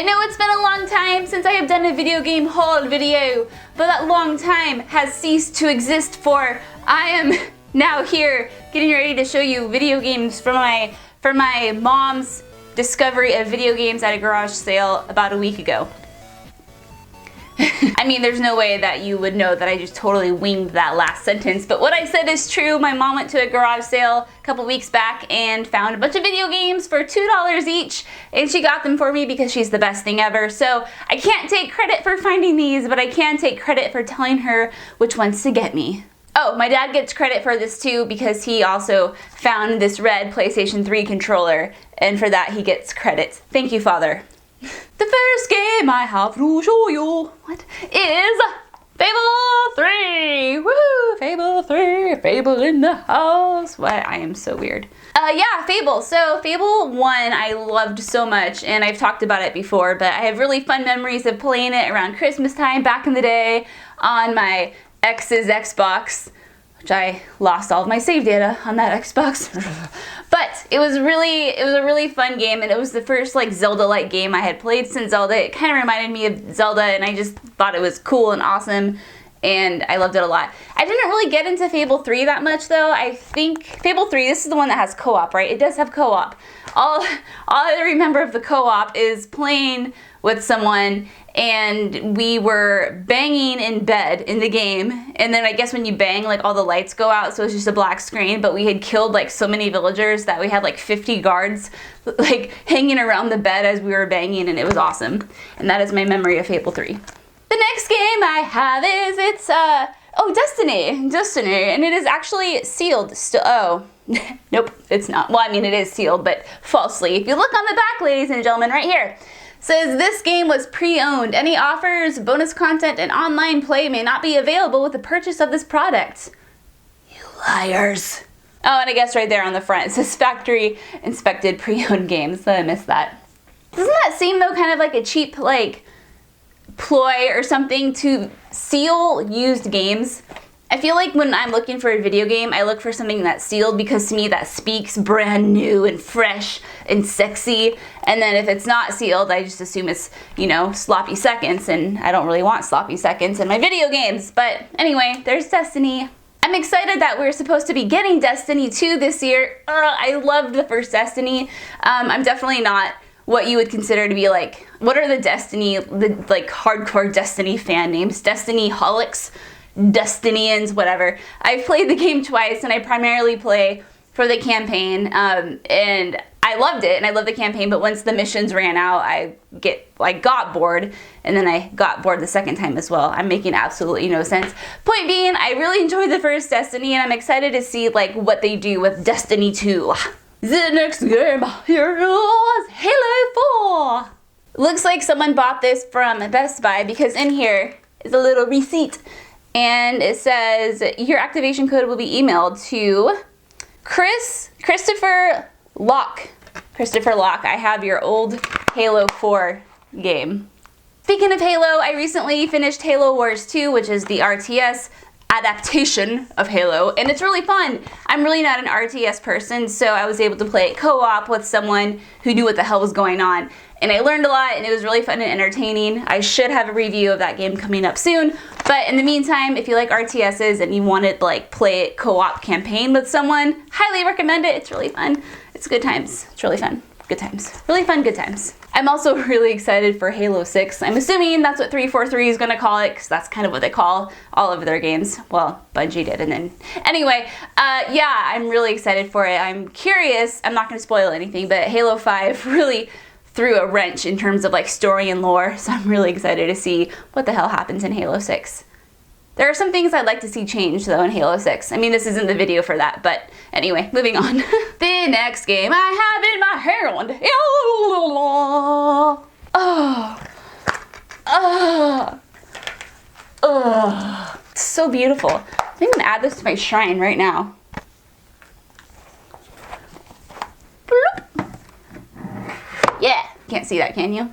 know it's been a long time since I have done a video game haul video, but that long time has ceased to exist, for I am now here getting ready to show you video games from my mom's discovery of video games at a garage sale about a week ago. I mean, there's no way that you would know that I just totally winged that last sentence, but what I said is true. My mom went to a garage sale a couple weeks back and found a bunch of video games for $2 each, and she got them for me because she's the best thing ever. So I can't take credit for finding these, but I can take credit for telling her which ones to get me. Oh, my dad gets credit for this too because he also found this red PlayStation 3 controller, and for that he gets credit. Thank you, Father. The first game I have to show you is Fable 3! Woohoo! Fable 3! Fable in the house! What? I am so weird. Yeah, Fable. So Fable 1 I loved so much, and I've talked about it before, but I have really fun memories of playing it around Christmas time back in the day on my ex's Xbox, which I lost all of my save data on that Xbox. But it was a really fun game, and it was the first like Zelda-like game I had played since Zelda. It kind of reminded me of Zelda, and I just thought it was cool and awesome, and I loved it a lot. I didn't really get into Fable 3 that much though. I think Fable 3, this is the one that has co-op, right? It does have co-op. All I remember of the co-op is playing with someone, and we were banging in bed in the game, and then I guess when you bang, like all the lights go out, so it's just a black screen, but we had killed like so many villagers that we had like 50 guards like hanging around the bed as we were banging, and it was awesome. And that is my memory of Fable 3. The next game I have is, Destiny, and it is actually sealed still. Oh, nope, it's not. Well, I mean, it is sealed, but falsely. If you look on the back, ladies and gentlemen, right here, says this game was pre-owned. Any offers, bonus content, and online play may not be available with the purchase of this product. You liars. Oh, and I guess right there on the front it says factory inspected pre-owned games. I missed that. Doesn't that seem though kind of like a cheap like ploy or something to seal used games? I feel like when I'm looking for a video game, I look for something that's sealed because to me that speaks brand new and fresh and sexy. And then if it's not sealed, I just assume it's, you know, sloppy seconds, and I don't really want sloppy seconds in my video games. But anyway, there's Destiny. I'm excited that we're supposed to be getting Destiny 2 this year. I loved the first Destiny. I'm definitely not what you would consider to be like, what are the like hardcore Destiny fan names? Destiny holics? Destinians, whatever. I've played the game twice, and I primarily play for the campaign, and I loved it, and I love the campaign, but once the missions ran out, I got bored, and then I got bored the second time as well. I'm making absolutely no sense. Point being, I really enjoyed the first Destiny, and I'm excited to see like what they do with Destiny 2. The next game here is Halo 4. Looks like someone bought this from Best Buy because in here is a little receipt. And it says, your activation code will be emailed to Christopher Locke. Christopher Locke, I have your old Halo 4 game. Speaking of Halo, I recently finished Halo Wars 2, which is the RTS adaptation of Halo, and it's really fun. I'm really not an RTS person, so I was able to play it co-op with someone who knew what the hell was going on. And I learned a lot, and it was really fun and entertaining. I should have a review of that game coming up soon. But in the meantime, if you like RTSs and you want to like play it co-op campaign with someone, highly recommend it. It's really fun. It's good times. It's really fun. Good times. Really fun, good times. I'm also really excited for Halo 6. I'm assuming that's what 343 is going to call it, because that's kind of what they call all of their games. Well, Bungie did, and then... Anyway, yeah, I'm really excited for it. I'm curious. I'm not going to spoil anything, but Halo 5 really threw a wrench in terms of like story and lore, so I'm really excited to see what the hell happens in Halo 6. There are some things I'd like to see change though in Halo 6. I mean, this isn't the video for that, but anyway, moving on. The next game I have in my hand. It's so beautiful. I think I'm gonna add this to my shrine right now. Yeah, can't see that, can you?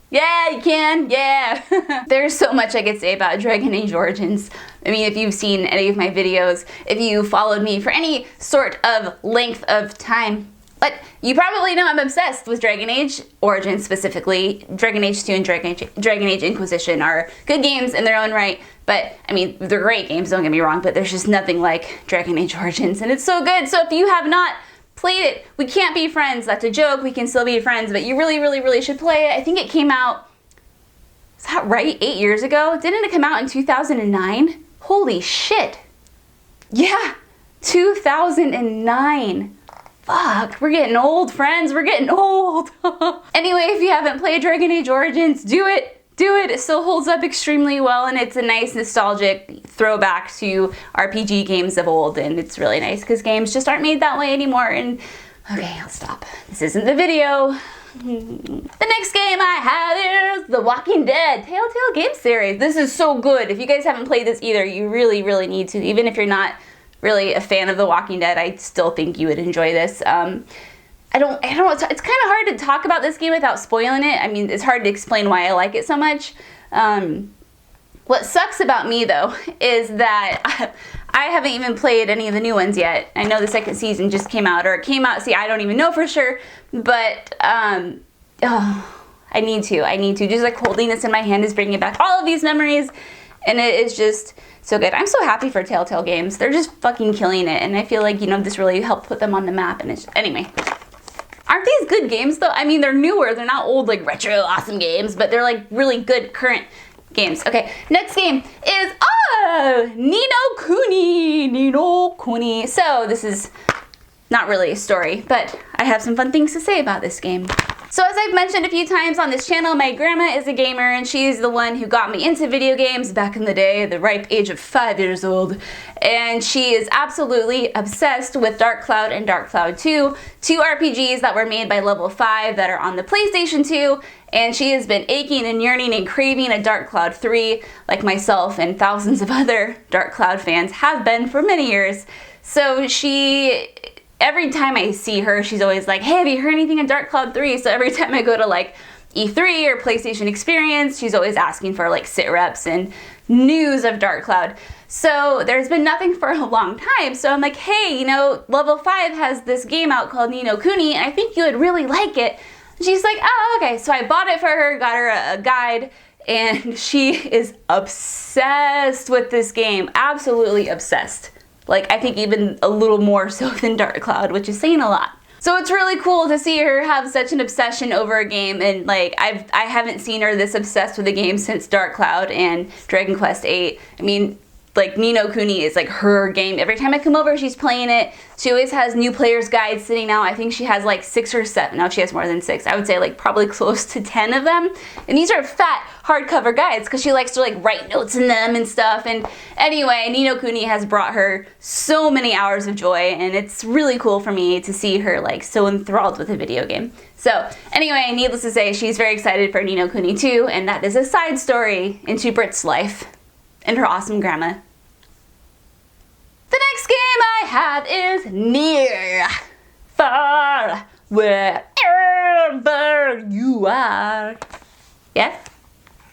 Yeah, you can, yeah. There's so much I could say about Dragon Age Origins. I mean, if you've seen any of my videos, if you followed me for any sort of length of time. But You probably know I'm obsessed with Dragon Age Origins specifically. Dragon Age 2 and Dragon Age Inquisition are good games in their own right, but I mean, they're great games, don't get me wrong, but there's just nothing like Dragon Age Origins, and it's so good. So if you have not played it, we can't be friends. That's a joke. We can still be friends, but you really, really, really should play it. I think it came out, is that right? 8 years ago? Didn't it come out in 2009? Holy shit. Yeah, 2009. Fuck, we're getting old, friends. We're getting old. Anyway, if you haven't played Dragon Age Origins, do it. Do it. It still holds up extremely well, and it's a nice nostalgic throwback to RPG games of old, and it's really nice because games just aren't made that way anymore. And okay, I'll stop. This isn't the video. The next game I have is The Walking Dead Telltale game series. This is so good. If you guys haven't played this either, you really, really need to. Even if you're not really a fan of The Walking Dead, I still think you would enjoy this. I don't know, it's kind of hard to talk about this game without spoiling it. I mean, it's hard to explain why I like it so much. What sucks about me, though, is that I haven't even played any of the new ones yet. I know the second season just came out, or it came out, see, I don't even know for sure, but I need to. Just like holding this in my hand is bringing back all of these memories, and it is just so good. I'm so happy for Telltale games. They're just fucking killing it, and I feel like, you know, this really helped put them on the map, and it's, anyway. Aren't these good games, though? I mean, they're newer. They're not old, like, retro, awesome games, but they're, like, really good current games. Okay, next game is, Ninokuni. So, this is not really a story, but I have some fun things to say about this game. So as I've mentioned a few times on this channel, my grandma is a gamer, and she's the one who got me into video games back in the day, the ripe age of 5 years old. And she is absolutely obsessed with Dark Cloud and Dark Cloud 2, two RPGs that were made by Level 5 that are on the PlayStation 2, and she has been aching and yearning and craving a Dark Cloud 3, like myself and thousands of other Dark Cloud fans have been for many years. So every time I see her, she's always like, hey, have you heard anything of Dark Cloud 3? So every time I go to like E3 or PlayStation Experience, she's always asking for like sit reps and news of Dark Cloud. So there's been nothing for a long time. So I'm like, hey, you know, Level 5 has this game out called Ninokuni, and I think you would really like it. And she's like, oh, okay. So I bought it for her, got her a guide, and she is obsessed with this game. Absolutely obsessed. Like, I think even a little more so than Dark Cloud, which is saying a lot. So it's really cool to see her have such an obsession over a game, and like, I haven't seen her this obsessed with a game since Dark Cloud and Dragon Quest VIII. I mean, like, Ninokuni is like her game. Every time I come over, she's playing it. She always has new players guides sitting out. I think she has like 6 or 7. No, she has more than 6. I would say like probably close to 10 of them. And these are fat hardcover guides because she likes to like write notes in them and stuff. And anyway, Ninokuni has brought her so many hours of joy, and it's really cool for me to see her like so enthralled with a video game. So anyway, needless to say, she's very excited for Ninokuni 2, and that is a side story into Britt's life and her awesome grandma. The next game I have is Near, Far, Wherever You Are. Yeah?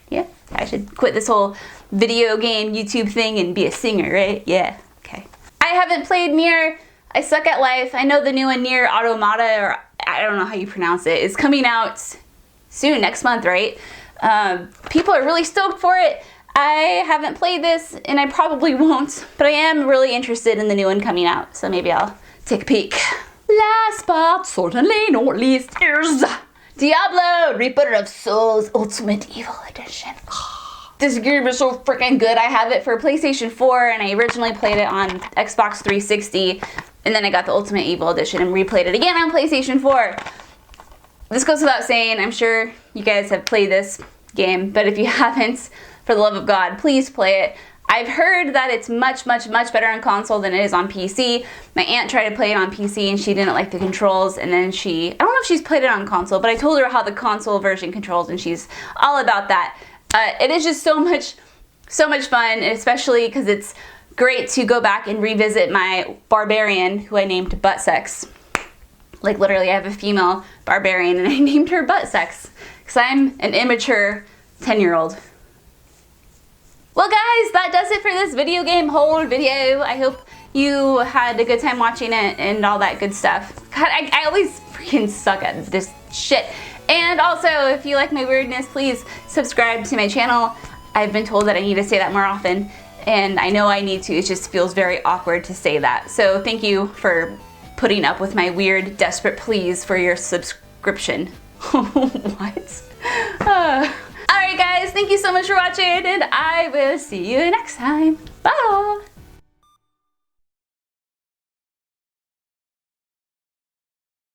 Yeah? I should quit this whole video game YouTube thing and be a singer, right? Yeah. Okay. I haven't played Nier. I suck at life. I know the new one, Nier Automata, or I don't know how you pronounce it, is coming out soon, next month, right? People are really stoked for it. I haven't played this, and I probably won't, but I am really interested in the new one coming out, so maybe I'll take a peek. Last but certainly not least is Diablo Reaper of Souls Ultimate Evil Edition. This game is so freaking good. I have it for PlayStation 4, and I originally played it on Xbox 360, and then I got the Ultimate Evil Edition and replayed it again on PlayStation 4. This goes without saying, I'm sure you guys have played this game, but if you haven't, for the love of God, please play it. I've heard that it's much, much, much better on console than it is on PC. My aunt tried to play it on PC and she didn't like the controls, and then I don't know if she's played it on console, but I told her how the console version controls, and she's all about that. It is just so much fun, especially because it's great to go back and revisit my barbarian, who I named Buttsex. Like, literally, I have a female barbarian, and I named her Buttsex because I'm an immature 10-year-old. Well guys, that does it for this video game haul video. I hope you had a good time watching it and all that good stuff. God, I always freaking suck at this shit. And also, if you like my weirdness, please subscribe to my channel. I've been told that I need to say that more often, and I know I need to. It just feels very awkward to say that. So thank you for putting up with my weird, desperate pleas for your subscription. What? Alright guys, thank you so much for watching, and I will see you next time. Bye!